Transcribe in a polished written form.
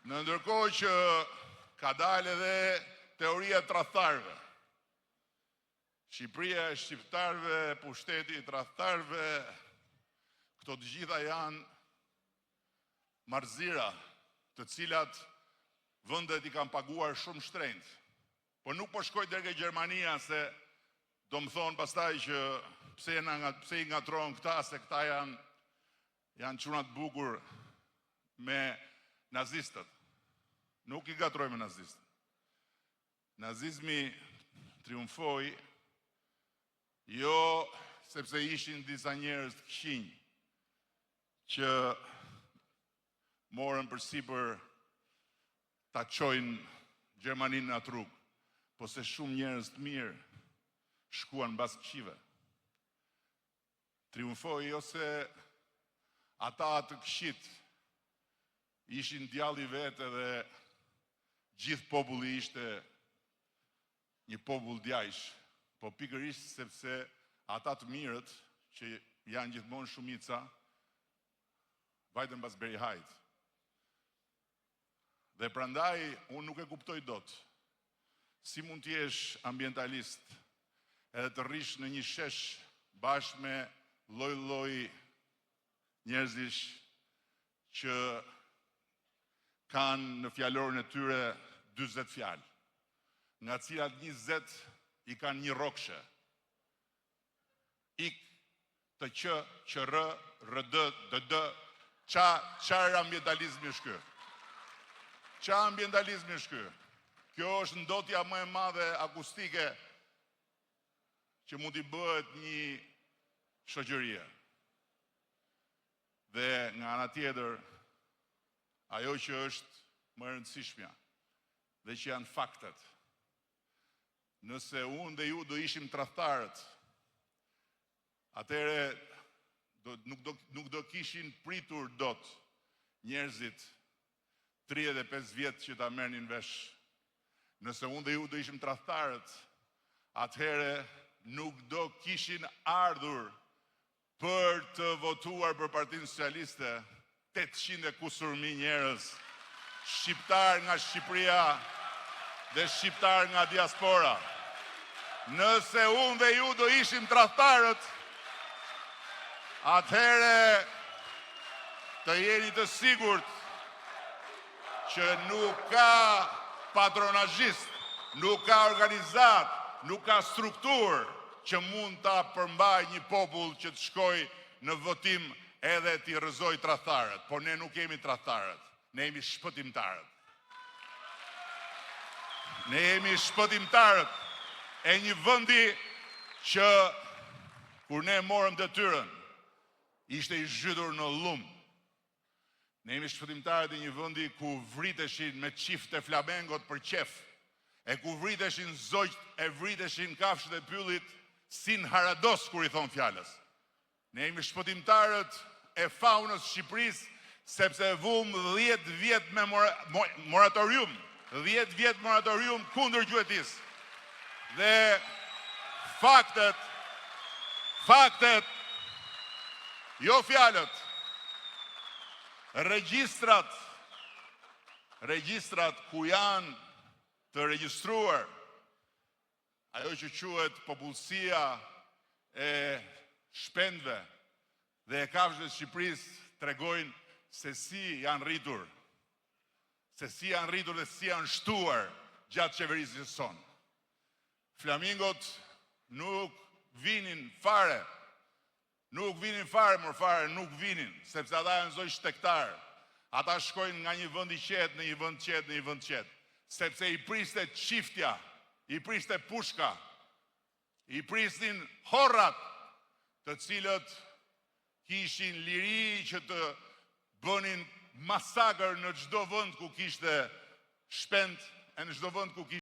Në ndërkohë që ka dalë edhe teoria e tradhtarëve. Shqipëria e shqiptarëve, pushteti i tradhtarëve, këto të gjitha janë marrëzira, të cilat vendet i kanë paguar shumë shtrenjtë. Po nuk po shkoj deri ke Gjermania se do më thonë pastaj që pse i ngatron këta, se këta janë çuna të bukur me nazistët. Nuk i gatroj me nazistët. Nazizmi triumfoi jo sepse ishin disa njerëz të këqinj që morën përsipër ta çojnë Gjermaninë në atë rrugë, po se shumë njerëz të mirë shkuan mbas këqive. Triumfoi jo se ata të këqit ishin djalli vetë dhe gjithë populli ishte një popull djajsh, po pikërisht sepse ata të mirët, që janë gjithmonë shumica, vajtën pas Berihajt. Dhe prandaj, unë nuk e kuptoj dot, si mund t'jesh ambientalist, edhe të rrish në një shesh bashkë me lloj-lloj njerëzish që kanë në fjalorin e tyre 40 fjalë, nga cilat 20 i kanë një rrokshe. Ik, të që, qërë, rëdë, dëdë, qarë ambientalizmi është kë? Qa ambientalizmi është kë? Kjo është ndotja më e madhe akustike që mund t'i bëhet një shoqërie. Dhe nga ana tjetër, ajo që është më e rëndësishmja dhe që janë faktet. Nëse unë dhe ju do ishim tradhtarët, atëre nuk do kishin pritur dot njerëzit 35 vjetë që ta merrnin vesh. Nëse unë dhe ju do ishim tradhtarët, atëhere nuk do kishin ardhur për të votuar për Partinë Socialiste 800 e kusur mijë njerëz, shqiptar nga Shqipëria dhe shqiptar nga diaspora. Nëse unë dhe ju do ishim tradhtarët, atëhere të jeni të sigurt që nuk ka patronazhist, nuk ka organizat, nuk ka struktur që mund ta përmbaj një popull që të shkoj në votim edhe t'i rrëzoj tradhtarët. Po ne nuk jemi tradhtarët, ne jemi shpëtimtarët. Ne jemi shpëtimtarët e një vendi që kur ne morëm detyrën, ishte i zhytur në lum. Ne jemi shpëtimtarët e një vendi ku vriteshin me çifte flamengot për qef, e ku vriteshin zogjt, e vriteshin kafshët e pyllit sin harados kur i thon fjalës. Ne jemi shpëtimtarët e faunës Shqipërisë, sepse vum 10 vjet me moratorium, 10 vjet moratorium kundër gjuetisë. Dhe faktet, jo fjalët, regjistrat ku janë të regjistruar ajo që quhet popullsia e shpendëve dhe e kafshëve të Shqipërisë tregojnë se si janë rritur dhe si janë shtuar gjatë qeverisjes sonë. Flamingot nuk vinin fare, nuk vinin, sepse ata janë zoj shtektar. Ata shkojnë nga një vend i qetë në një vend qetë, sepse i priste çiftja, i priste pushka, i prisnin horrat, të cilët kishin liri që të bënin masakër në çdo vend ku kishte shpend, e në çdo vend ku kishte